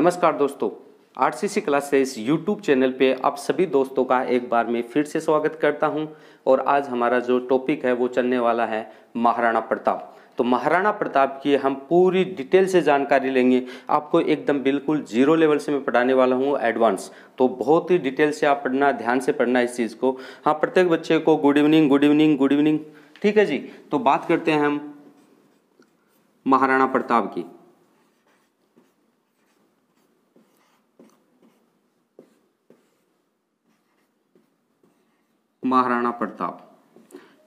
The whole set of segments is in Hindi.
नमस्कार दोस्तों, आरसीसी क्लासेस यूट्यूब चैनल पे आप सभी दोस्तों का एक बार मैं फिर से स्वागत करता हूं। और आज हमारा जो टॉपिक है वो चलने वाला है महाराणा प्रताप। तो महाराणा प्रताप की हम पूरी डिटेल से जानकारी लेंगे। आपको एकदम बिल्कुल जीरो लेवल से मैं पढ़ाने वाला हूँ एडवांस, तो बहुत ही डिटेल से आप पढ़ना, ध्यान से पढ़ना इस चीज़ को। हाँ, प्रत्येक बच्चे को good evening good evening good evening. ठीक है जी, तो बात करते हैं हम महाराणा प्रताप की। महाराणा प्रताप,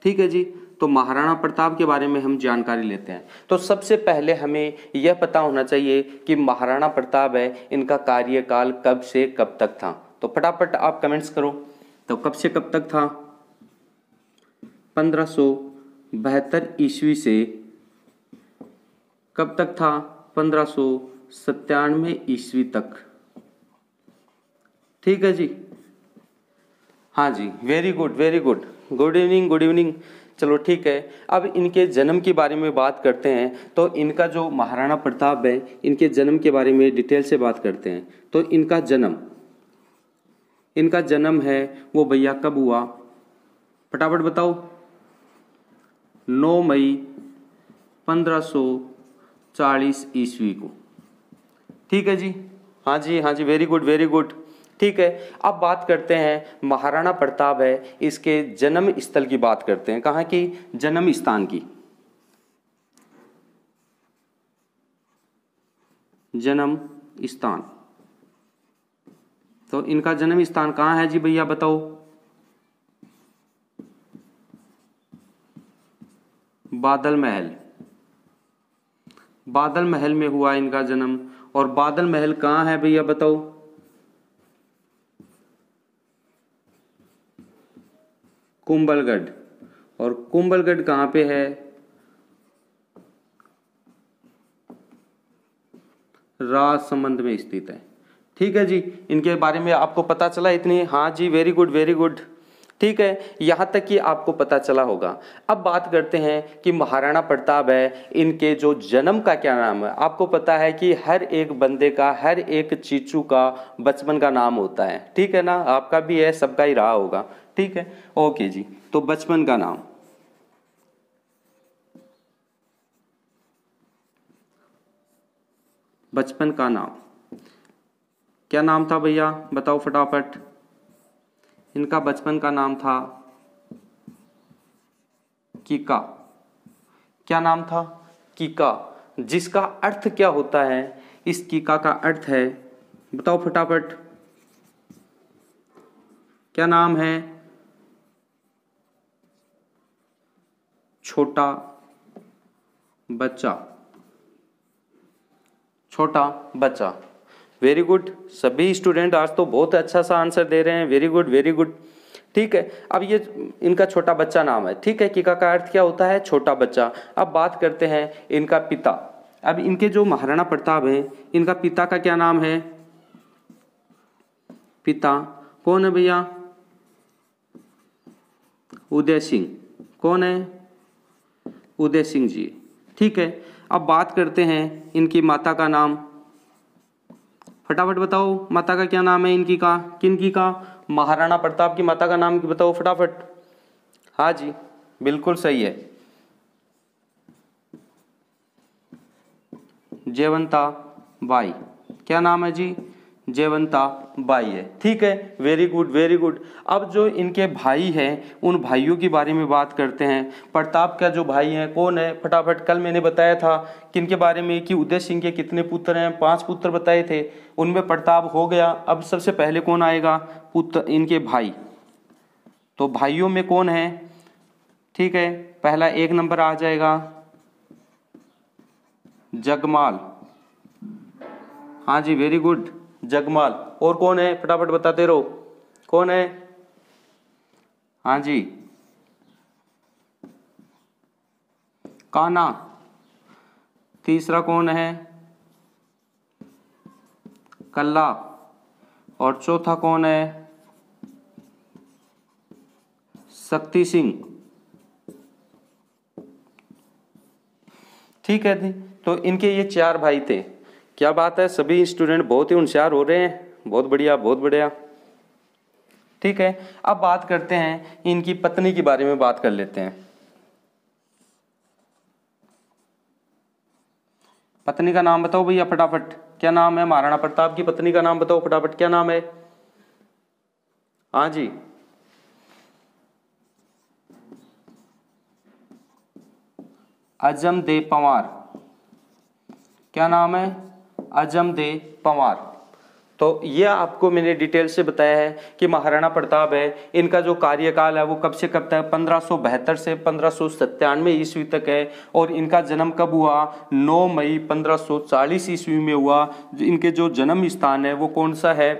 ठीक है जी। तो महाराणा प्रताप के बारे में हम जानकारी लेते हैं। तो सबसे पहले हमें यह पता होना चाहिए कि महाराणा प्रताप है, इनका कार्यकाल कब से कब तक था। तो फटाफट आप कमेंट्स करो। तो कब से कब तक था? 1572 ईस्वी से कब तक था? 1597 ईस्वी तक। ठीक है जी, हाँ जी, very good very good, good evening good evening. चलो ठीक है, अब इनके जन्म के बारे में बात करते हैं। तो इनका जो महाराणा प्रताप है, इनके जन्म के बारे में डिटेल से बात करते हैं। तो इनका जन्म है वो भैया कब हुआ? फटाफट बताओ। 9 मई 1540 ईस्वी को। ठीक है जी, हाँ जी हाँ जी, वेरी गुड वेरी गुड। ठीक है, अब बात करते हैं महाराणा प्रताप है, इसके जन्म स्थल की बात करते हैं। कहाँ की? जन्म स्थान की। जन्म स्थान, तो इनका जन्म स्थान कहाँ है जी भैया बताओ? बादल महल। बादल महल में हुआ इनका जन्म। और बादल महल कहाँ है भैया बताओ? कुंभलगढ़। और कुंभलगढ़ कहाँ पे है? राजसमंद में स्थित है। ठीक है जी, इनके बारे में आपको पता चला इतनी? हाँ जी, वेरी गुड वेरी गुड। ठीक है, यहाँ तक कि आपको पता चला होगा। अब बात करते हैं कि महाराणा प्रताप है, इनके जो जन्म का क्या नाम है। आपको पता है कि हर एक बंदे का, हर एक चीचू का बचपन का नाम होता है। ठीक है ना, आपका भी है, सबका ही रहा होगा। ठीक है, ओके जी। तो बचपन का नाम, बचपन का नाम क्या नाम था भैया बताओ फटाफट। इनका बचपन का नाम था कीका। क्या नाम था? कीका। जिसका अर्थ क्या होता है? इस कीका का अर्थ है, बताओ फटाफट, क्या नाम है? छोटा बच्चा। छोटा बच्चा, वेरी गुड। सभी स्टूडेंट आज तो बहुत अच्छा सा आंसर दे रहे हैं, वेरी गुड वेरी गुड। ठीक है, अब ये इनका छोटा बच्चा नाम है। ठीक है, कीका का अर्थ क्या होता है? छोटा बच्चा। अब बात करते हैं इनका पिता। अब इनके जो महाराणा प्रताप हैं, इनका पिता का क्या नाम है? पिता कौन है भैया? उदय सिंह। कौन है? उदय सिंह जी। ठीक है, अब बात करते हैं इनकी माता का नाम। फटाफट बताओ, माता का क्या नाम है इनकी का? किनकी का? महाराणा प्रताप की माता का नाम बताओ फटाफट। हाँ जी, बिल्कुल सही है, जयवंता बाई। क्या नाम है जी? जयवंता बाई है। ठीक है, वेरी गुड वेरी गुड। अब जो इनके भाई हैं, उन भाइयों के बारे में बात करते हैं। प्रताप का जो भाई हैं कौन है? फटाफट, कल मैंने बताया था किनके बारे में कि उदय सिंह के कितने पुत्र हैं? 5 पुत्र बताए थे, उनमें प्रताप हो गया। अब सबसे पहले कौन आएगा? पुत्र, इनके भाई। तो भाइयों में कौन है? ठीक है, पहला 1 नंबर आ जाएगा जगमाल। हाँ जी, वेरी गुड, जगमाल। और कौन है? फटाफट बताते रहो, कौन है? हाँ जी, कान्हा। तीसरा कौन है? कल्ला। और चौथा कौन है? शक्ति सिंह। ठीक है जी, तो इनके ये 4 भाई थे। क्या बात है, सभी स्टूडेंट बहुत ही होशियार हो रहे हैं, बहुत बढ़िया बहुत बढ़िया। ठीक है, अब बात करते हैं इनकी पत्नी के बारे में बात कर लेते हैं। पत्नी का नाम बताओ भैया फटाफट, क्या नाम है महाराणा प्रताप की पत्नी का नाम बताओ फटाफट, क्या नाम है? हाँ जी, अजमदेव पंवार। क्या नाम है? अजमदेव पंवार। तो ये आपको मैंने डिटेल से बताया है कि महाराणा प्रताप है, इनका जो कार्यकाल है वो कब से कब तक 1572 से 1597 ईस्वी तक है। और इनका जन्म कब हुआ? 9 मई 1540 ईस्वी में हुआ। इनके जो जन्म स्थान है वो कौन सा है?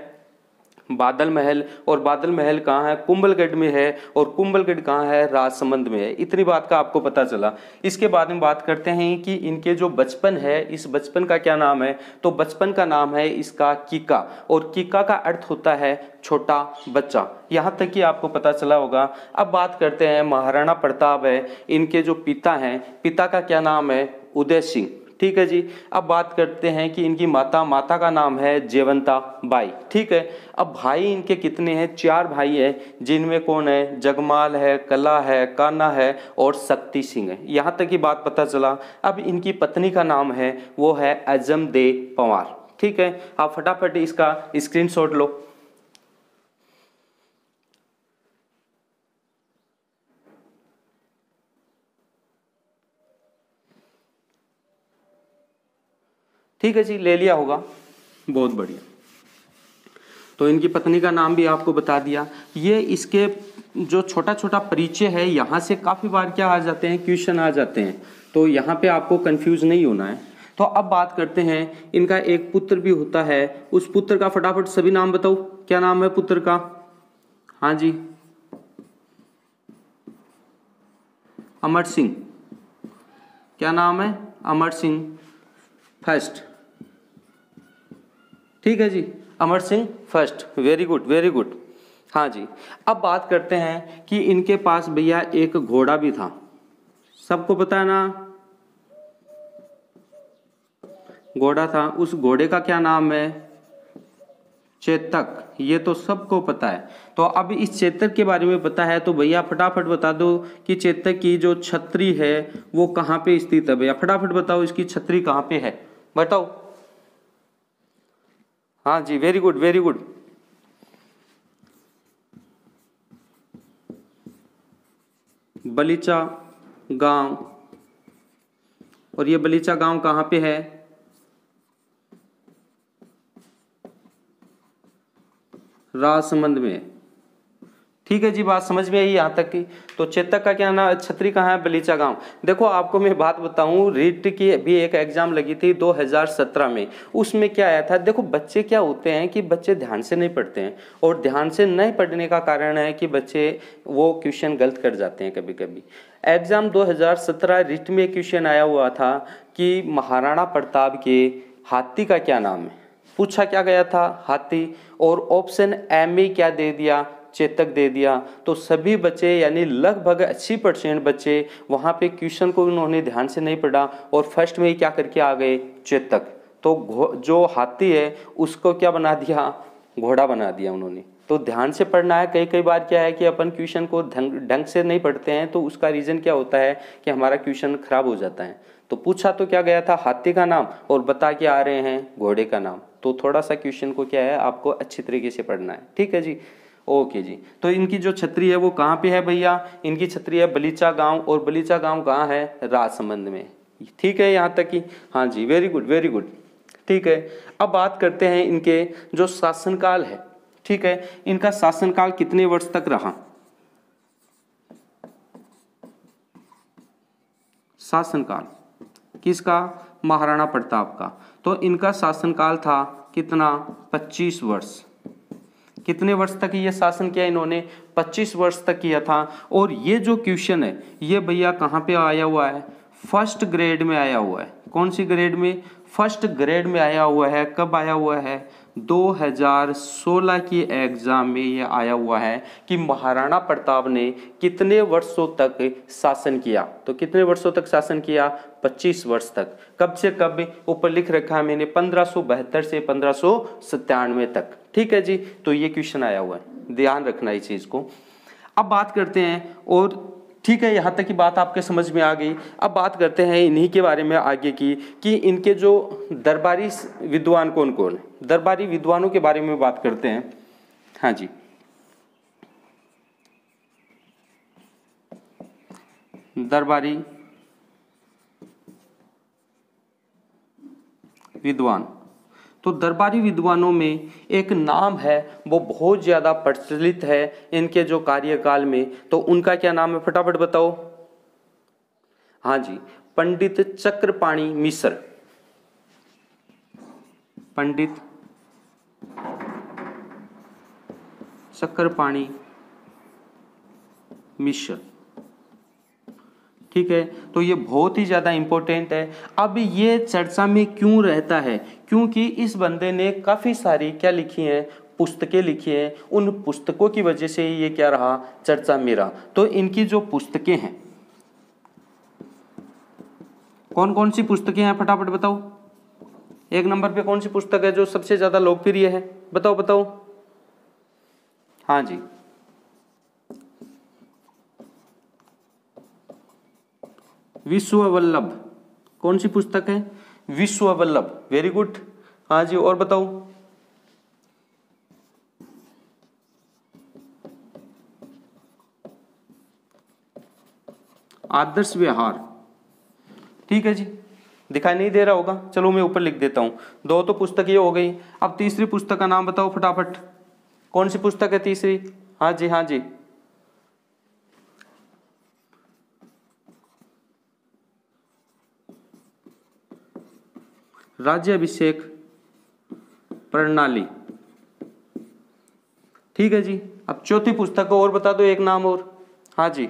बादल महल। और बादल महल कहाँ है? कुंभलगढ़ में है। और कुंभलगढ़ कहाँ है? राजसमंद में है। इतनी बात का आपको पता चला। इसके बाद में बात करते हैं कि इनके जो बचपन है, इस बचपन का क्या नाम है? तो बचपन का नाम है इसका कीका। और कीका का अर्थ होता है छोटा बच्चा। यहाँ तक कि आपको पता चला होगा। अब बात करते हैं महाराणा प्रताप है, इनके जो पिता हैं, पिता का क्या नाम है? उदय सिंह। ठीक है जी। अब बात करते हैं कि इनकी माता का नाम है जयवंता बाई। ठीक है। अब भाई इनके कितने हैं? 4 भाई हैं, जिनमें कौन है? जगमाल है, कला है, कान्हा है और शक्ति सिंह है। यहाँ तक की बात पता चला। अब इनकी पत्नी का नाम है वो है अजमदेव पंवार। ठीक है, आप फटाफट इसका स्क्रीनशॉट लो। ठीक है जी, ले लिया होगा, बहुत बढ़िया। तो इनकी पत्नी का नाम भी आपको बता दिया। ये इसके जो छोटा छोटा परिचय है, यहाँ से काफ़ी बार क्या आ जाते हैं? क्वेश्चन आ जाते हैं। तो यहाँ पे आपको कंफ्यूज नहीं होना है। तो अब बात करते हैं, इनका एक पुत्र भी होता है। उस पुत्र का फटाफट सभी नाम बताओ, क्या नाम है पुत्र का? हाँ जी, अमर सिंह। क्या नाम है? अमर सिंह फर्स्ट। ठीक है जी, Amar Singh first. Very good very good. हाँ जी। अब बात करते हैं कि इनके पास भैया एक घोड़ा भी था, सबको पता है ना? घोड़ा था, उस घोड़े का क्या नाम है? चेतक। ये तो सबको पता है। तो अब इस चेतक के बारे में पता है तो भैया फटाफट बता दो कि चेतक की जो छतरी है वो कहाँ पे स्थित है? भैया फटाफट बताओ, इसकी छतरी कहाँ पे है, बताओ। हाँ जी, very good very good. Balicha गांव। और ये बलीचा गांव कहाँ पे है? राजसमंद में। ठीक है जी, बात समझ में आई यहाँ तक की। तो चेतक का क्या नाम, छतरी कहाँ है? बलीचा गांव। देखो आपको मैं बात बताऊं, रीट की भी एक एग्जाम लगी थी 2017 में। उसमें क्या आया था? देखो बच्चे क्या होते हैं कि बच्चे ध्यान से नहीं पढ़ते हैं। और ध्यान से नहीं पढ़ने का कारण है कि बच्चे वो क्वेश्चन गलत कर जाते हैं कभी कभी। एग्जाम 2017 रीट में क्वेश्चन आया हुआ था कि महाराणा प्रताप के हाथी का क्या नाम है? पूछा क्या गया था? हाथी। और ऑप्शन ए में क्या दे दिया? चेतक दे दिया। तो सभी बच्चे यानी लगभग 80% बच्चे वहां पे क्वेश्चन को उन्होंने ध्यान से नहीं पढ़ा और फर्स्ट में ही क्या करके आ गए? चेतक। तो जो हाथी है उसको क्या बना दिया? घोड़ा बना दिया उन्होंने। तो ध्यान से पढ़ना है। कई कई बार क्या है कि अपन क्वेश्चन को ढंग से नहीं पढ़ते हैं, तो उसका रीजन क्या होता है कि हमारा क्वेश्चन खराब हो जाता है। तो पूछा तो क्या गया था? हाथी का नाम, और बता के आ रहे हैं घोड़े का नाम। तो थोड़ा सा क्वेश्चन को क्या है आपको अच्छी तरीके से पढ़ना है। ठीक है जी, ओके जी। तो इनकी जो छतरी है वो कहाँ पे है भैया? इनकी छतरी है बलीचा गांव। और बलीचा गांव कहाँ है? राजसमंद में। ठीक है यहाँ तक की? हाँ जी, वेरी गुड वेरी गुड। ठीक है, अब बात करते हैं इनके जो शासनकाल है। ठीक है, इनका शासनकाल कितने वर्ष तक रहा? शासनकाल किसका? महाराणा प्रताप का। तो इनका शासनकाल था कितना? 25 वर्ष। कितने वर्ष तक ये शासन किया इन्होंने? 25 वर्ष तक किया था। और ये जो क्वेश्चन है ये भैया कहाँ पे आया हुआ है? फर्स्ट ग्रेड में आया हुआ है। कौन सी ग्रेड में? फर्स्ट ग्रेड में आया हुआ है। कब आया हुआ है? 2016 की एग्जाम में ये आया हुआ है कि महाराणा प्रताप ने कितने वर्षों तक शासन किया। तो कितने वर्षों तक शासन किया? 25 वर्ष तक। कब से कब? ऊपर लिख रखा है मैंने 1572 से 1597 तक। ठीक है जी, तो ये क्वेश्चन आया हुआ है, ध्यान रखना इस चीज को। अब बात करते हैं, और ठीक है यहाँ तक की बात आपके समझ में आ गई। अब बात करते हैं इन्हीं के बारे में आगे की, कि इनके जो दरबारी विद्वान कौन कौन है। दरबारी विद्वानों के बारे में बात करते हैं। हाँ जी, दरबारी विद्वान। तो दरबारी विद्वानों में एक नाम है, वो बहुत ज्यादा प्रचलित है इनके जो कार्यकाल में। तो उनका क्या नाम है, फटाफट बताओ। हाँ जी, पंडित चक्रपाणि मिश्र। पंडित चक्रपाणि मिश्र। ठीक है, तो ये बहुत ही ज्यादा इंपॉर्टेंट है। अब ये चर्चा में क्यों रहता है? क्योंकि इस बंदे ने काफी सारी क्या लिखी हैं, पुस्तकें लिखी हैं। उन पुस्तकों की वजह से ये क्या रहा, चर्चा में रहा। तो इनकी जो पुस्तकें हैं, कौन कौन सी पुस्तकें हैं, फटाफट बताओ। एक नंबर पे कौन सी पुस्तक है जो सबसे ज्यादा लोकप्रिय है? बताओ बताओ। हाँ जी, विश्ववल्लभ। कौन सी पुस्तक है? विश्ववल्लभ। Very good. हाँ जी, और बताओ। आदर्श व्यवहार। ठीक है जी, दिखाई नहीं दे रहा होगा, चलो मैं ऊपर लिख देता हूं। दो तो पुस्तक ये हो गई। अब तीसरी पुस्तक का नाम बताओ फटाफट। कौन सी पुस्तक है तीसरी? हाँ जी, हाँ जी, राज्याभिषेक प्रणाली। ठीक है जी। अब चौथी पुस्तक को और बता दो, एक नाम और। हाँ जी,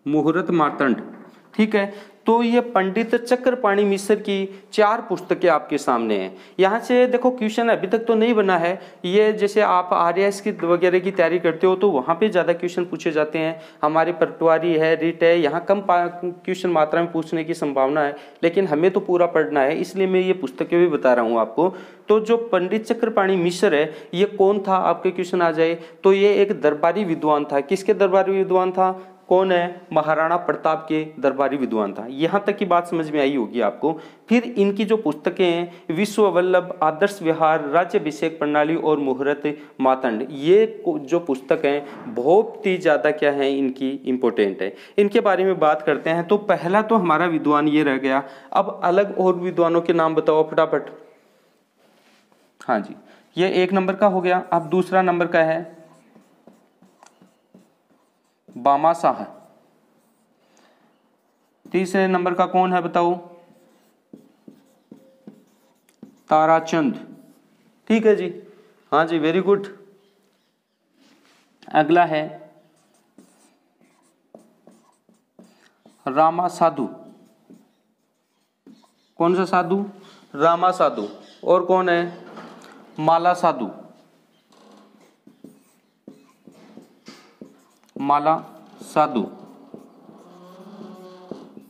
मुहूर्त मार्तंड। ठीक है, तो ये पंडित चक्रपाणि मिश्र की 4 पुस्तकें आपके सामने हैं। यहाँ से देखो, क्वेश्चन अभी तक तो नहीं बना है ये। जैसे आप आरएएस की वगैरह की तैयारी करते हो तो वहाँ पे ज़्यादा क्वेश्चन पूछे जाते हैं। हमारी पटवारी है, रिट है, यहाँ कम क्वेश्चन मात्रा में पूछने की संभावना है, लेकिन हमें तो पूरा पढ़ना है, इसलिए मैं ये पुस्तकें भी बता रहा हूँ आपको। तो जो पंडित चक्रपाणि मिश्र है, ये कौन था? आपके क्वेश्चन आ जाए तो ये एक दरबारी विद्वान था। किसके दरबारी विद्वान था? कौन है? महाराणा प्रताप के दरबारी विद्वान था। यहां तक की बात समझ में आई होगी आपको। फिर इनकी जो पुस्तकें हैं, विश्ववल्लभ, आदर्श विहार, राज्याभिषेक प्रणाली और मुहूर्त मातंड, ये जो पुस्तक हैं बहुत ही ज्यादा क्या है, इनकी इंपॉर्टेंट है। इनके बारे में बात करते हैं। तो पहला तो हमारा विद्वान ये रह गया। अब अलग और विद्वानों के नाम बताओ फटाफट। हाँ जी, ये 1 नंबर का हो गया। अब दूसरा नंबर का है बामाशाह। तीसरे नंबर का कौन है बताओ? ताराचंद। ठीक है जी, हाँ जी, वेरी गुड। अगला है रामा साधु। कौन सा साधु? रामा साधु। और कौन है? माला साधु। माला साधु।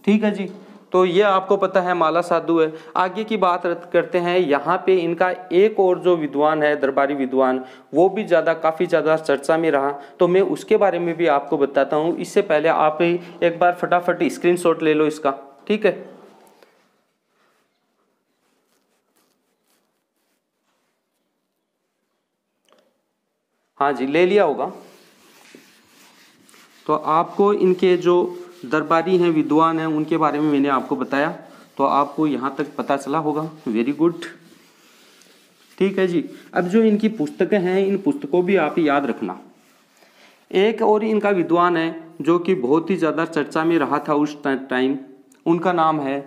ठीक है जी, तो ये आपको पता है माला साधु है। आगे की बात करते हैं। यहाँ पे इनका एक और जो विद्वान है, दरबारी विद्वान, वो भी काफी ज्यादा चर्चा में रहा। तो मैं उसके बारे में भी आपको बताता हूँ। इससे पहले आप एक बार फटाफट स्क्रीनशॉट ले लो इसका। ठीक है, हाँ जी, ले लिया होगा। तो आपको इनके जो दरबारी हैं, विद्वान हैं, उनके बारे में मैंने आपको बताया, तो आपको यहाँ तक पता चला होगा। Very good. ठीक है जी। अब जो इनकी पुस्तकें हैं, इन पुस्तकों भी आप याद रखना। एक और इनका विद्वान है जो कि बहुत ही ज़्यादा चर्चा में रहा था उस टाइम, उनका नाम है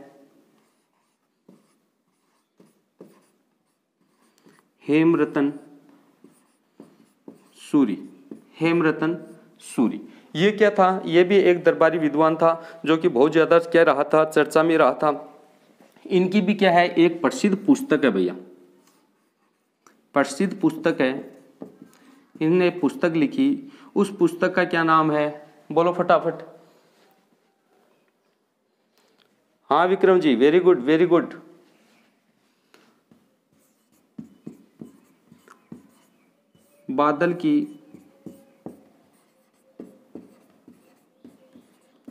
हेमरतन सूरी। हेमरतन सूरी। ये क्या था, ये भी एक दरबारी विद्वान था जो कि बहुत ज़्यादा क्या रहा था, चर्चा में रहा था। इनकी भी क्या है, एक प्रसिद्ध पुस्तक है भैया, प्रसिद्ध पुस्तक है, इन्होंने पुस्तक लिखी, उस पुस्तक का क्या नाम है, बोलो फटाफट। हाँ Vikram ji, very good very good. बादल की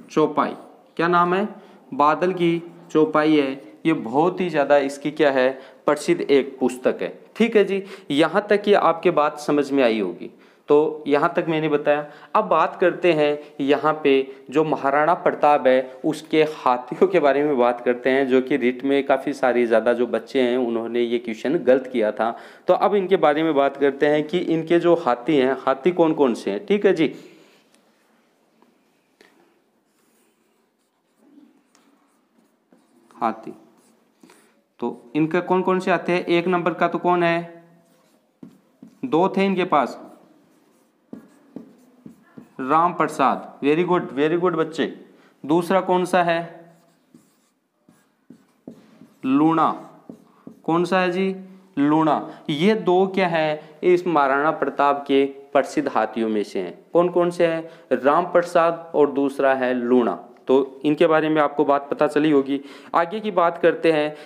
चौपाई, क्या नाम है, बादल की चौपाई है। ये बहुत ही ज़्यादा इसकी क्या है, प्रसिद्ध एक पुस्तक है। ठीक है जी, यहाँ तक ये आपके बात समझ में आई होगी। तो यहाँ तक मैंने बताया। अब बात करते हैं यहाँ पे जो महाराणा प्रताप है उसके हाथियों के बारे में बात करते हैं, जो कि रिट में काफ़ी सारी ज़्यादा जो बच्चे हैं उन्होंने ये क्वेश्चन गलत किया था। तो अब इनके बारे में बात करते हैं कि इनके जो हाथी हैं, हाथी कौन कौन से हैं। ठीक है जी, हाथी तो इनका कौन कौन से आते हैं। एक नंबर का तो कौन है, दो थे इनके पास, राम प्रसाद, वेरी गुड बच्चे। दूसरा कौन सा है, लूणा, कौन सा है जी, लूणा। ये दो क्या है, इस महाराणा प्रताप के प्रसिद्ध हाथियों में से हैं। कौन कौन से हैं, राम प्रसाद और दूसरा है लूणा। तो इनके बारे में आपको बात पता चली होगी। आगे की बात करते हैं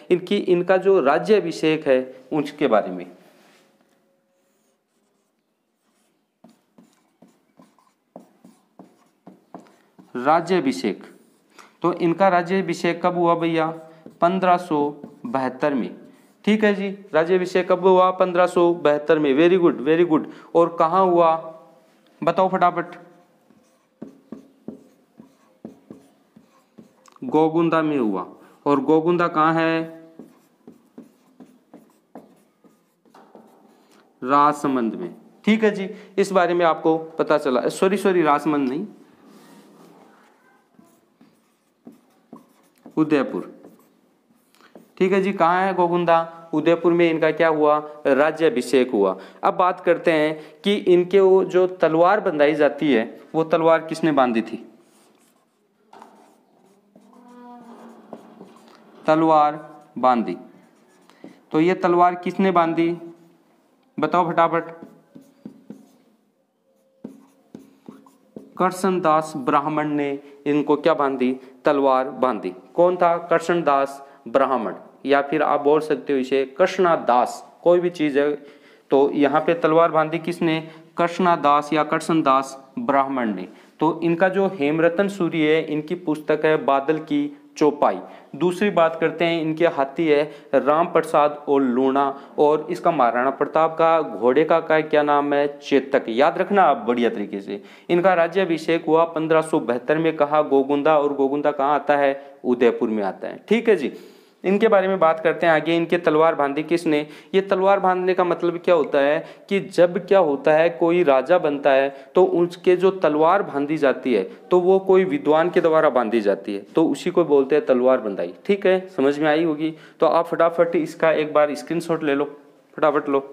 इनका जो राज्याभिषेक है उसके बारे में। राज्याभिषेक, तो इनका राज्याभिषेक कब हुआ भैया, 1572 में। ठीक है जी, राज्याभिषेक कब हुआ, 1572 में। Very good very good. और कहाँ हुआ, बताओ फटाफट। गोगुंदा में हुआ। और गोगुंदा कहाँ है, राजसमंद में। ठीक है जी, इस बारे में आपको पता चला। सॉरी राजसमंद नहीं, उदयपुर। ठीक है जी, कहाँ है गोगुंदा, उदयपुर में इनका क्या हुआ, राज्याभिषेक हुआ। अब बात करते हैं कि इनके वो जो तलवार बंधाई जाती है वो तलवार किसने बांधी थी, तलवार बांधी। तो ये तलवार किसने बांधी, बताओ फटाफट। कृष्णदास ब्राह्मण ने इनको क्या बांधी, तलवार बांधी। कौन था, कृष्णदास ब्राह्मण, या फिर आप बोल सकते हो इसे कृष्णदास, कोई भी चीज है। तो यहाँ पे तलवार बांधी किसने, कृष्णदास या कृष्णदास ब्राह्मण ने। तो इनका जो हेमरतन सूरी है, इनकी पुस्तक है बादल की चौपाई। दूसरी बात करते हैं, इनके हाथी है राम प्रसाद और लूणा। और इसका महाराणा प्रताप का घोड़े का क्या नाम है, चेतक। याद रखना आप बढ़िया तरीके से। इनका राज्याभिषेक हुआ 1572 में। कहा, गोगुंदा। और गोगुंदा कहाँ आता है, उदयपुर में आता है। ठीक है जी, इनके बारे में बात करते हैं आगे। इनके तलवार बांधी किसने, ये तलवार बांधने का मतलब क्या होता है कि जब क्या होता है कोई राजा बनता है तो उसके जो तलवार बांधी जाती है तो वो कोई विद्वान के द्वारा बांधी जाती है, तो उसी को बोलते हैं तलवार बंधाई। ठीक है, समझ में आई होगी। तो आप फटाफट इसका एक बार स्क्रीनशॉट ले लो, फटाफट लो।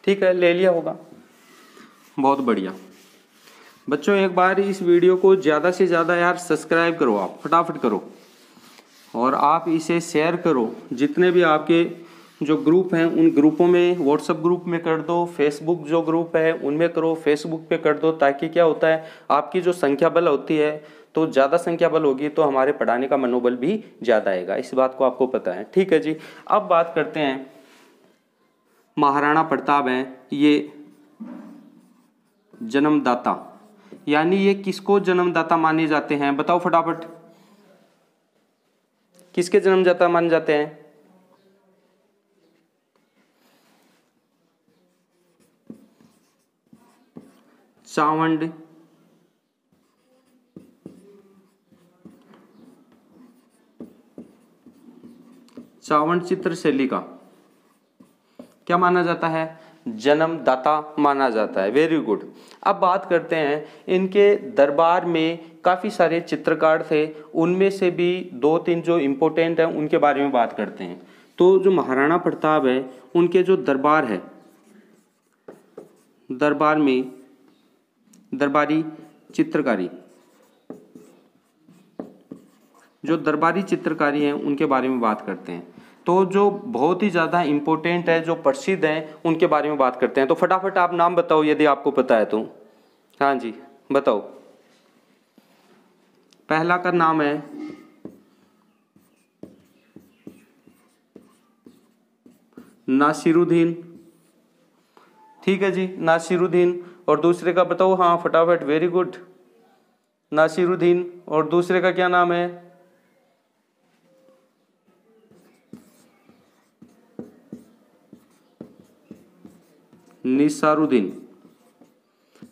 ठीक है, ले लिया होगा, बहुत बढ़िया। बच्चों एक बार इस वीडियो को ज़्यादा से ज़्यादा यार सब्सक्राइब करो, आप फटाफट करो। और आप इसे शेयर करो, जितने भी आपके जो ग्रुप हैं उन ग्रुपों में, व्हाट्सएप ग्रुप में कर दो, फेसबुक जो ग्रुप है उनमें करो, फेसबुक पे कर दो। ताकि क्या होता है, आपकी जो संख्या बल होती है, तो ज़्यादा संख्या बल होगी तो हमारे पढ़ाने का मनोबल भी ज़्यादा आएगा। इस बात को आपको पता है। ठीक है जी, अब बात करते हैं महाराणा प्रताप हैं ये जन्मदाता, यानी ये किसको जन्मदाता माने जाते हैं, बताओ फटाफट। किसके जन्मदाता माने जाते हैं, चावंड चित्रशैली का क्या माना जाता है, जन्मदाता माना जाता है। Very good. अब बात करते हैं, इनके दरबार में काफ़ी सारे चित्रकार थे, उनमें से भी 2-3 जो इम्पोर्टेंट हैं उनके बारे में बात करते हैं। तो जो महाराणा प्रताप है, उनके जो दरबार है, दरबार में दरबारी चित्रकारी, जो दरबारी चित्रकारी हैं उनके बारे में बात करते हैं। तो जो बहुत ही ज़्यादा इम्पोर्टेंट है, जो प्रसिद्ध हैं, उनके बारे में बात करते हैं। तो फटाफट आप नाम बताओ यदि आपको पता है तो। हाँ जी बताओ। पहला का नाम है नासिरुद्दीन। ठीक है जी, नासिरुद्दीन। और दूसरे का बताओ। हाँ फटाफट, वेरी गुड, नासिरुद्दीन। और दूसरे का क्या नाम है? निसारुद्दीन।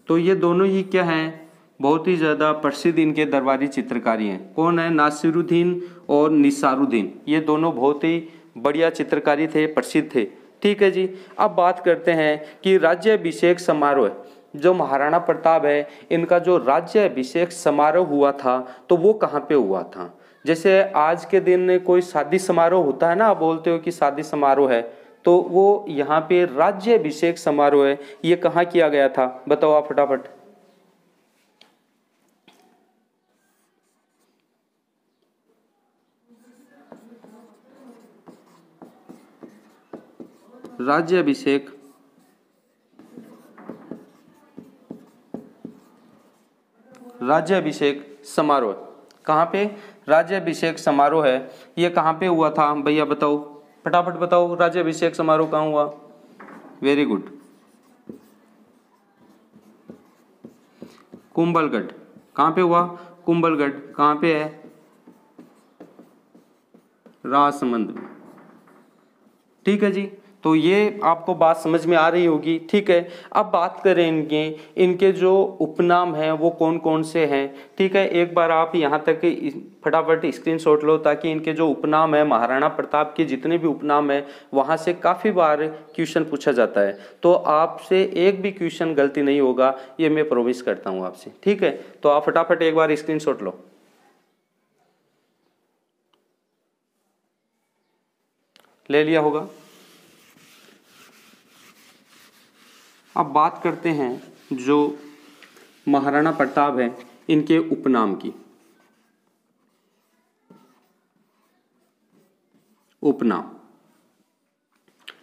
तो ये दोनों ही क्या हैं? बहुत ही ज़्यादा प्रसिद्ध इनके दरबारी चित्रकारी हैं। कौन है? नासिरुद्दीन और निसारुद्दीन। ये दोनों बहुत ही बढ़िया चित्रकारी थे, प्रसिद्ध थे। ठीक है जी। अब बात करते हैं कि राज्याभिषेक समारोह, जो महाराणा प्रताप है, इनका जो राज्याभिषेक समारोह हुआ था तो वो कहाँ पे हुआ था? जैसे आज के दिन कोई शादी समारोह होता है ना, आप बोलते हो कि शादी समारोह है, तो वो यहाँ पे राज्याभिषेक समारोह है, ये कहाँ किया गया था? बताओ आप फटाफट। राज्याभिषेक राज्याभिषेक समारोह कहाँ पे? राज्याभिषेक समारोह है, ये कहाँ पे हुआ था भैया? बताओ फटाफट बताओ, राज्याभिषेक समारोह कहाँ हुआ? Very good, Kumbhalgarh. कहाँ पे हुआ? कुंभलगढ़। कहाँ पे है? राजसमंद में। ठीक है जी। तो ये आपको बात समझ में आ रही होगी। ठीक है। अब बात करें इनके जो उपनाम हैं वो कौन कौन से हैं। ठीक है, एक बार आप यहाँ तक फटाफट स्क्रीनशॉट लो, ताकि इनके जो उपनाम है, महाराणा प्रताप के जितने भी उपनाम है, वहाँ से काफ़ी बार क्वेश्चन पूछा जाता है। तो आपसे एक भी क्वेश्चन गलती नहीं होगा, ये मैं प्रॉमिस करता हूँ आपसे। ठीक है, तो आप फटाफट एक बार स्क्रीनशॉट लो। ले लिया होगा। अब बात करते हैं जो महाराणा प्रताप है, इनके उपनाम की। उपनाम,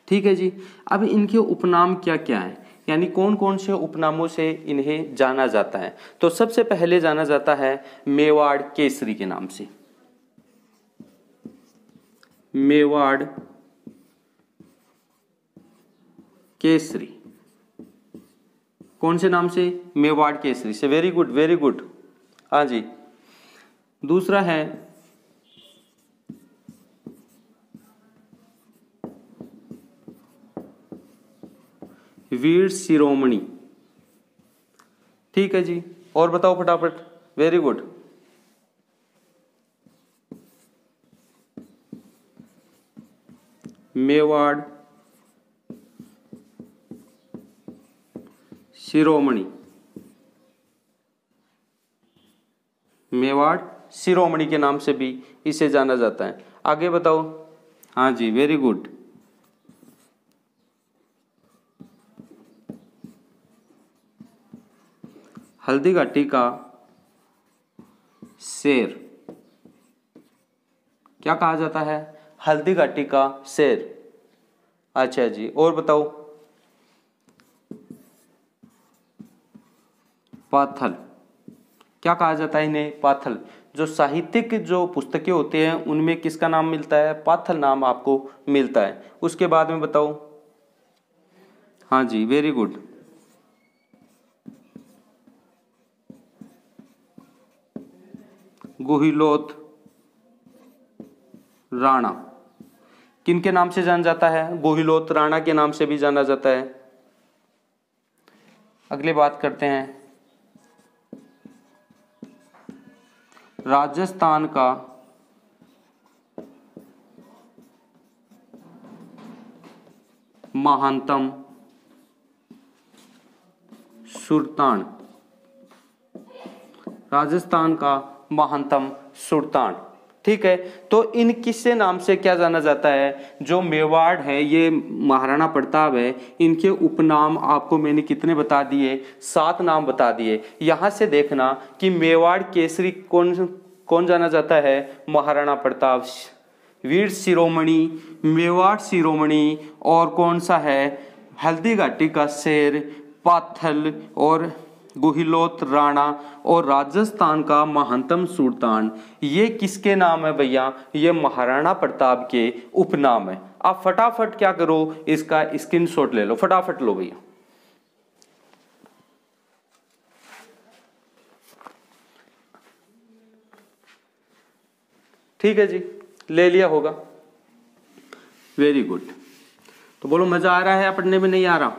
ठीक है जी। अब इनके उपनाम क्या क्या है, यानी कौन कौन से उपनामों से इन्हें जाना जाता है? तो सबसे पहले जाना जाता है मेवाड़ केसरी के नाम से। मेवाड़ केसरी, कौन से नाम से? मेवाड़ केसरी से। Very good, very good. हाँ जी। दूसरा है वीर शिरोमणि। ठीक है जी। और बताओ फटाफट। Very good. मेवाड़ शिरोमणि, मेवाड़ शिरोमणि के नाम से भी इसे जाना जाता है। आगे बताओ। हाँ जी, वेरी गुड। हल्दी घाटी का शेर क्या कहा जाता है? हल्दी घाटी का शेर। अच्छा जी, और बताओ। पाथल, क्या कहा जाता है इन्हें? पाथल। जो साहित्यिक जो पुस्तकें होते हैं उनमें किसका नाम मिलता है? पाथल नाम आपको मिलता है। उसके बाद में बताओ। हाँ जी, वेरी गुड। गुहिलोत राणा किन के नाम से जाना जाता है? गुहिलोत राणा के नाम से भी जाना जाता है। अगली बात करते हैं राजस्थान का महानतम सुल्तान, राजस्थान का महानतम सुल्तान। ठीक है, तो इन किससे नाम से क्या जाना जाता है? जो मेवाड़ है, ये महाराणा प्रताप है, इनके उपनाम आपको मैंने कितने बता दिए? 7 नाम बता दिए। यहां से देखना कि मेवाड़ केसरी कौन कौन जाना जाता है? महाराणा प्रताप, वीर शिरोमणि, मेवाड़ शिरोमणि, और कौन सा है? हल्दी घाटी का शेर, पाथल और गुहिलोत राणा, और राजस्थान का महानतम सुल्तान। ये किसके नाम है भैया? ये महाराणा प्रताप के उपनाम है। आप फटाफट क्या करो, इसका स्क्रीनशॉट ले लो, फटाफट लो भैया। ठीक है जी, ले लिया होगा, वेरी गुड। तो बोलो मजा आ रहा है या पढ़ने में नहीं आ रहा?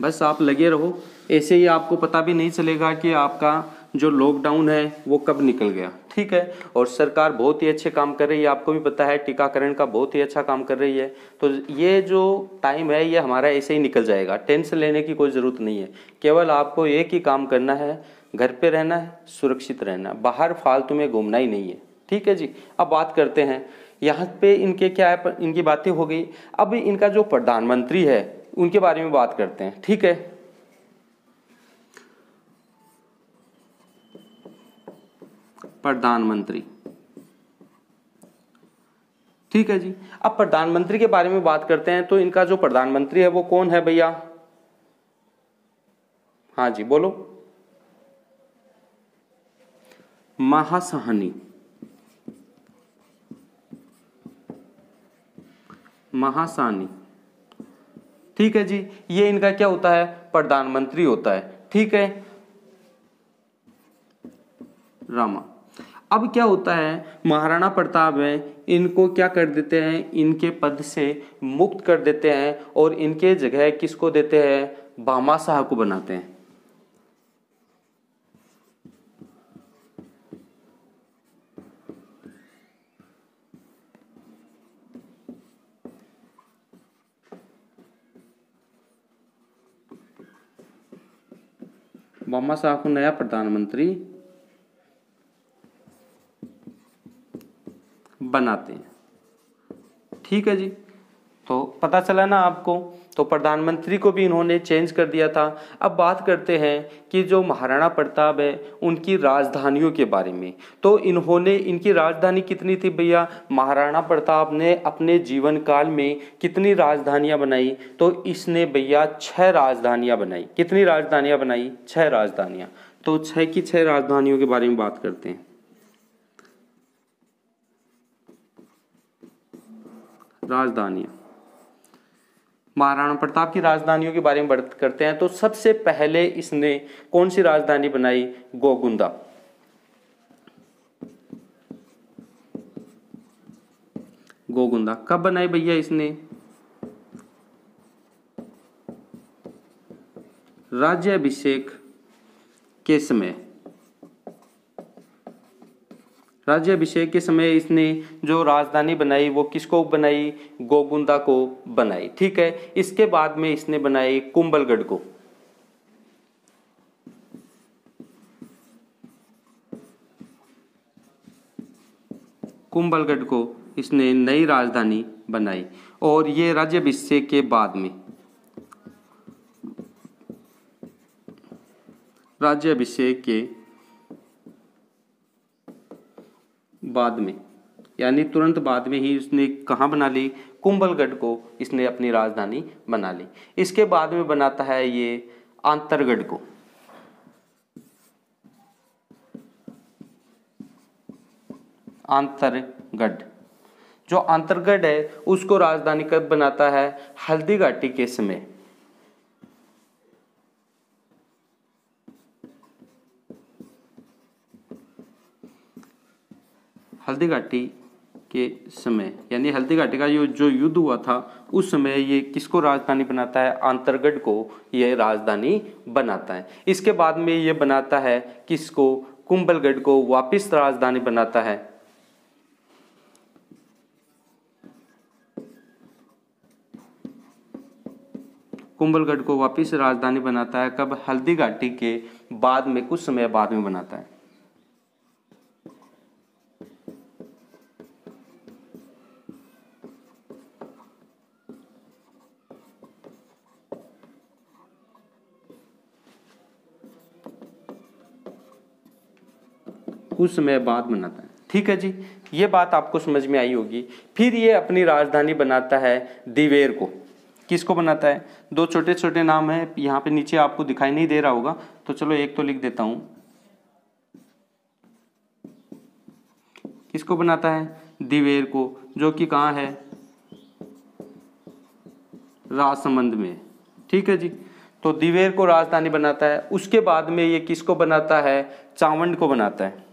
बस आप लगे रहो, ऐसे ही आपको पता भी नहीं चलेगा कि आपका जो लॉकडाउन है वो कब निकल गया। ठीक है, और सरकार बहुत ही अच्छे काम कर रही है, आपको भी पता है, टीकाकरण का बहुत ही अच्छा काम कर रही है। तो ये जो टाइम है ये हमारा ऐसे ही निकल जाएगा, टेंशन लेने की कोई ज़रूरत नहीं है। केवल आपको एक ही काम करना है, घर पे रहना है, सुरक्षित रहना है, बाहर फालतू में घूमना ही नहीं है। ठीक है जी, अब बात करते हैं यहाँ पे इनके क्या है, इनकी बातें हो गई। अब इनका जो प्रधानमंत्री है उनके बारे में बात करते हैं। ठीक है, प्रधानमंत्री। ठीक है जी, अब प्रधानमंत्री के बारे में बात करते हैं। तो इनका जो प्रधानमंत्री है वो कौन है भैया? हाँ जी बोलो। महासाहनी, महासानी। ठीक है जी, ये इनका क्या होता है? प्रधानमंत्री होता है। ठीक है, रामा। अब क्या होता है, महाराणा प्रताप है, इनको क्या कर देते हैं? इनके पद से मुक्त कर देते हैं और इनके जगह किसको देते हैं? भामाशाह को बनाते हैं। भामाशाह को नया प्रधानमंत्री बनाते हैं। ठीक है जी, तो पता चला ना आपको? तो प्रधानमंत्री को भी इन्होंने चेंज कर दिया था। अब बात करते हैं कि जो महाराणा प्रताप है उनकी राजधानियों के बारे में। तो इन्होंने, इनकी राजधानी कितनी थी भैया? महाराणा प्रताप ने अपने जीवन काल में कितनी राजधानियां बनाई? तो इसने भैया 6 राजधानियां बनाई। कितनी राजधानियां बनाई? 6 राजधानियां। तो 6 की 6 राजधानियों के बारे में बात करते हैं। राजधानियां, महाराणा प्रताप की राजधानियों के बारे में बात करते हैं। तो सबसे पहले इसने कौन सी राजधानी बनाई? गोगुंदा। गोगुंदा कब बनाई भैया इसने? राज्याभिषेक के समय। राज्याभिषेक के समय इसने जो राजधानी बनाई वो किसको बनाई? गोगुंदा को बनाई। ठीक है, इसके बाद में इसने बनाई कुंभलगढ़ को। कुंभलगढ़ को इसने नई राजधानी बनाई। और ये राज्याभिषेक के बाद में, राज्याभिषेक के बाद में, यानी तुरंत बाद में ही इसने कहाँ बना ली? कुंभलगढ़ को इसने अपनी राजधानी बना ली। इसके बाद में बनाता है ये आंतरगढ़ को। आंतरगढ़, जो आंतरगढ़ है उसको राजधानी कब बनाता है? हल्दी घाटी के समय। हल्दी घाटी के समय, यानी हल्दी घाटी का जो युद्ध हुआ था उस समय ये किसको राजधानी बनाता है? आंतरगढ़ को ये राजधानी बनाता है। इसके बाद में ये बनाता है किसको? कुंभलगढ़ को वापस राजधानी बनाता है। कुंभलगढ़ को वापस राजधानी बनाता है कब? हल्दी घाटी के बाद में, कुछ समय बाद में बनाता है। कुछ समय बाद बनाता है। ठीक है जी, ये बात आपको समझ में आई होगी। फिर ये अपनी राजधानी बनाता है दिवेर को। किसको बनाता है? दो छोटे छोटे नाम है, यहाँ पे नीचे आपको दिखाई नहीं दे रहा होगा, तो चलो एक तो लिख देता हूं। किसको बनाता है? दिवेर को, जो कि कहाँ है? राजसमंद में। ठीक है जी, तो दिवेर को राजधानी बनाता है। उसके बाद में ये किसको बनाता है? चावंड को बनाता है।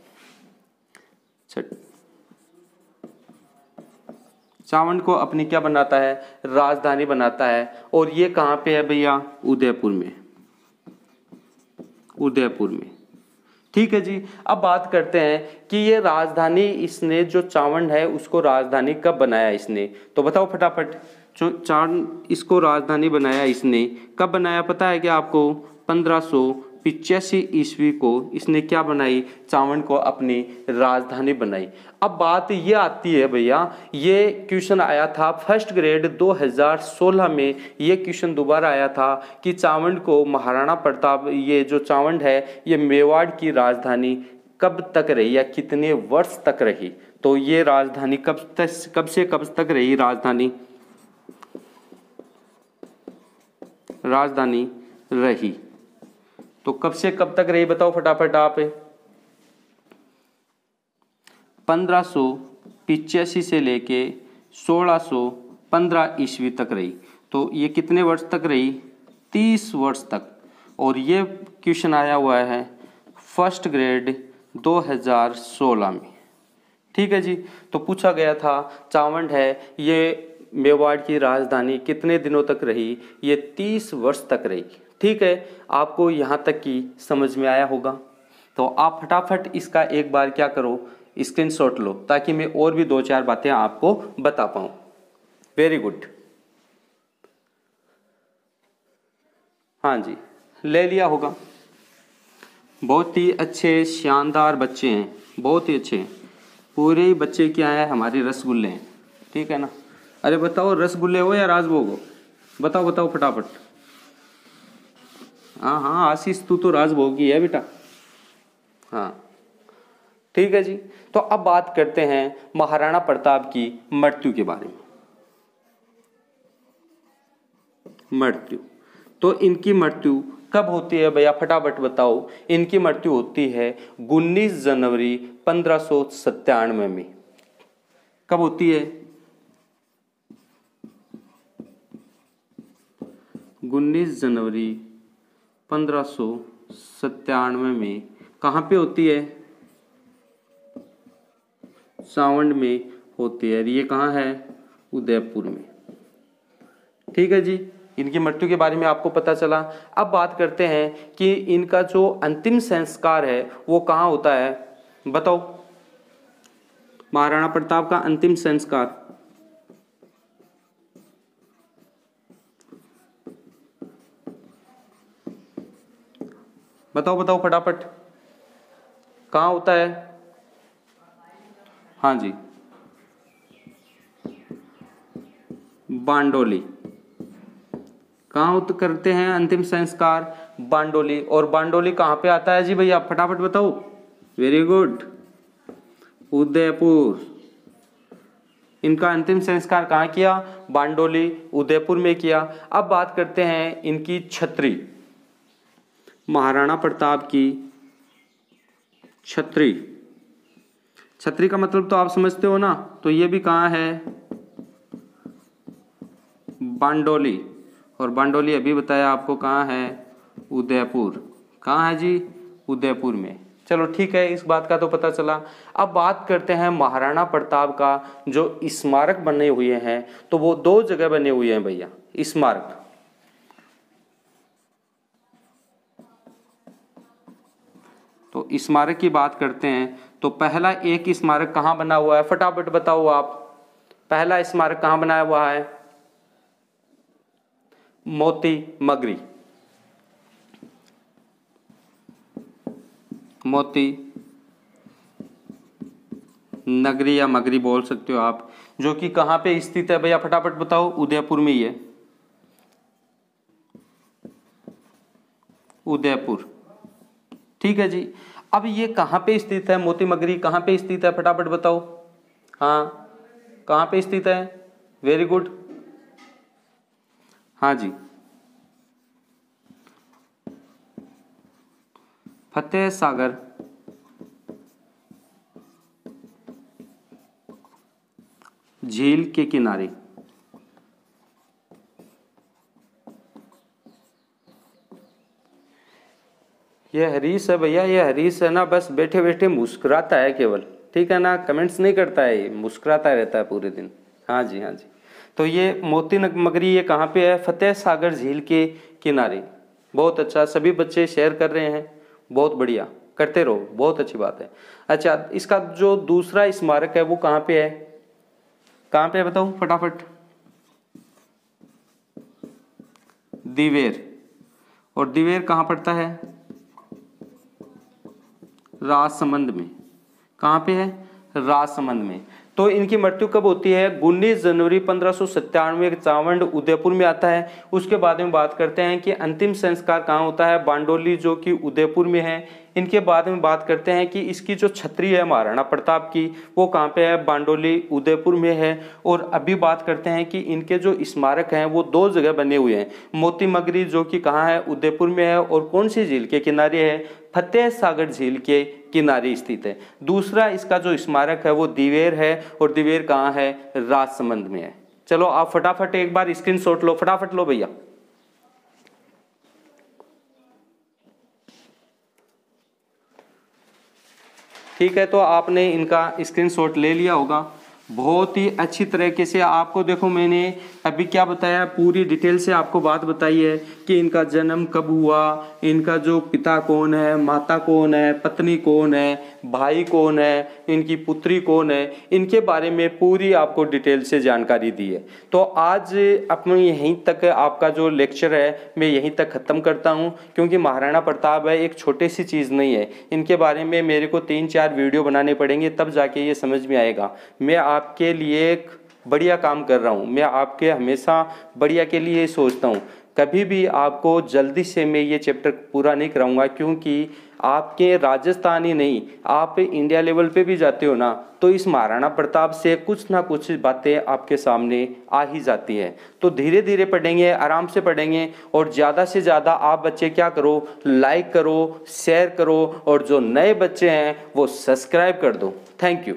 चावंड को अपनी क्या बनाता है? राजधानी बनाता है। और ये कहाँ पे है भैया? उदयपुर में। उदयपुर में। ठीक है जी, अब बात करते हैं कि ये राजधानी इसने जो चावंड है उसको राजधानी कब बनाया इसने? तो बताओ फटाफट। जो चावंड इसको राजधानी बनाया इसने कब बनाया पता है क्या आपको? 1585 ईस्वी को इसने क्या बनाई? चावंड को अपनी राजधानी बनाई। अब बात ये आती है भैया, ये क्वेश्चन आया था फर्स्ट ग्रेड 2016 में, ये क्वेश्चन दोबारा आया था कि चावंड को महाराणा प्रताप, ये जो चावंड है ये मेवाड़ की राजधानी कब तक रही या कितने वर्ष तक रही? तो ये राजधानी कब से कब तक रही? राजधानी रही तो कब से कब तक रही बताओ फटाफट आप? 1585 से लेके 1615 ईस्वी तक रही। तो ये कितने वर्ष तक रही? 30 वर्ष तक। और ये क्वेश्चन आया हुआ है फर्स्ट ग्रेड 2016 में। ठीक है जी, तो पूछा गया था चावंड है ये मेवाड़ की राजधानी कितने दिनों तक रही? ये 30 वर्ष तक रही। ठीक है, आपको यहाँ तक की समझ में आया होगा। तो आप फटाफट इसका एक बार क्या करो, स्क्रीनशॉट लो, ताकि मैं और भी 2-4 बातें आपको बता पाऊँ। वेरी गुड, हाँ जी, ले लिया होगा। बहुत ही अच्छे शानदार बच्चे हैं, बहुत ही अच्छे। पूरे ही बच्चे क्या है? हमारे रसगुल्ले हैं। ठीक है ना? अरे बताओ, रसगुल्ले हो या राजभोग हो? बताओ बताओ फटाफट। हाँ हाँ आशीष, तू तो राजभोग ही है बेटा। हाँ ठीक है जी, तो अब बात करते हैं महाराणा प्रताप की मृत्यु के बारे में। मृत्यु, तो इनकी मृत्यु कब होती है भैया फटाफट बताओ? इनकी मृत्यु होती है 19 जनवरी 1597 में। कब होती है? 19 जनवरी 1597 में। कहाँ पे होती है? चावंड में होती है। ये कहाँ है? उदयपुर में। ठीक है जी, इनकी मृत्यु के बारे में आपको पता चला। अब बात करते हैं कि इनका जो अंतिम संस्कार है वो कहाँ होता है? बताओ, महाराणा प्रताप का अंतिम संस्कार। बताओ बताओ फटाफट, कहाँ होता है? हाँ जी, बांडोली। कहाँ करते हैं अंतिम संस्कार? बांडोली। और बांडोली कहाँ पे आता है जी भैया फटाफट बताओ? Very good, Udaipur. इनका अंतिम संस्कार कहाँ किया? बांडोली, उदयपुर में किया। अब बात करते हैं इनकी छत्री, महाराणा प्रताप की छत्री। छत्री का मतलब तो आप समझते हो ना? तो ये भी कहाँ है? बांडोली। और बांडोली अभी बताया आपको कहाँ है? उदयपुर। कहाँ है जी? उदयपुर में। चलो ठीक है, इस बात का तो पता चला। अब बात करते हैं महाराणा प्रताप का जो स्मारक बने हुए हैं, तो वो 2 जगह बने हुए हैं भैया स्मारक। तो स्मारक की बात करते हैं तो पहला एक स्मारक कहाँ बना हुआ है फटाफट बताओ आप? पहला स्मारक कहाँ बनाया हुआ है? मोती मगरी, मोती नगरी या मगरी बोल सकते हो आप, जो कि कहाँ पे स्थित है भैया फटाफट बताओ। उदयपुर में ही है, उदयपुर, ठीक है जी। अब ये कहाँ पे स्थित है, मोती मगरी कहाँ पे स्थित है फटाफट बताओ। हाँ, कहाँ पे स्थित है, वेरी गुड, हाँ जी, फतेह सागर झील के किनारे। ये हरीश है भैया, ये हरीश है ना, बस बैठे बैठे मुस्कुराता है केवल, ठीक है ना, कमेंट्स नहीं करता है, मुस्कुराता रहता है पूरे दिन। हाँ जी, हाँ जी। तो ये मोती मगरी ये कहाँ पे है, फतेह सागर झील के किनारे। बहुत अच्छा, सभी बच्चे शेयर कर रहे हैं, बहुत बढ़िया, करते रहो, बहुत अच्छी बात है। अच्छा, इसका जो दूसरा स्मारक है वो कहाँ पे है, कहाँ पे है बताओ फटाफट। दिवेर, और दिवेर कहाँ पड़ता है, राजसमंद में। कहाँ पे है, राजसमंद में। तो इनकी मृत्यु कब होती है, 19 जनवरी 1597 चावंड उदयपुर में आता है। उसके बाद में बात करते हैं कि अंतिम संस्कार कहाँ होता है, बांडोली जो कि उदयपुर में है। इनके बाद में बात करते हैं कि इसकी जो छतरी है महाराणा प्रताप की वो कहाँ पे है, बांडोली उदयपुर में है। और अभी बात करते हैं कि इनके जो स्मारक हैं वो दो जगह बने हुए हैं, मोती मगरी जो कि कहाँ है, उदयपुर में है, और कौन सी झील के किनारे है, फतेह सागर झील के किनारे स्थित है। दूसरा इसका जो स्मारक है वो दिवेर है, और दिवेर कहाँ है, राजसमंद में है। चलो आप फटाफट एक बार स्क्रीनशॉट लो, फटाफट लो भैया। ठीक है, तो आपने इनका स्क्रीनशॉट ले लिया होगा। बहुत ही अच्छी तरीके से आपको देखो मैंने अभी क्या बताया, पूरी डिटेल से आपको बात बताई है कि इनका जन्म कब हुआ, इनका जो पिता कौन है, माता कौन है, पत्नी कौन है, भाई कौन है, इनकी पुत्री कौन है, इनके बारे में पूरी आपको डिटेल से जानकारी दी है। तो आज अपने यहीं तक आपका जो लेक्चर है मैं यहीं तक ख़त्म करता हूं, क्योंकि महाराणा प्रताप है एक छोटी सी चीज़ नहीं है, इनके बारे में मेरे को 3-4 वीडियो बनाने पड़ेंगे, तब जाके ये समझ में आएगा। मैं आपके लिए एक बढ़िया काम कर रहा हूँ, मैं आपके हमेशा बढ़िया के लिए सोचता हूँ। कभी भी आपको जल्दी से मैं ये चैप्टर पूरा नहीं कराऊंगा, क्योंकि आपके राजस्थान ही नहीं, आप इंडिया लेवल पे भी जाते हो ना, तो इस महाराणा प्रताप से कुछ ना कुछ बातें आपके सामने आ ही जाती है। तो धीरे धीरे पढ़ेंगे, आराम से पढ़ेंगे, और ज़्यादा से ज़्यादा आप बच्चे क्या करो, लाइक करो, शेयर करो, और जो नए बच्चे हैं वो सब्सक्राइब कर दो। Thank you.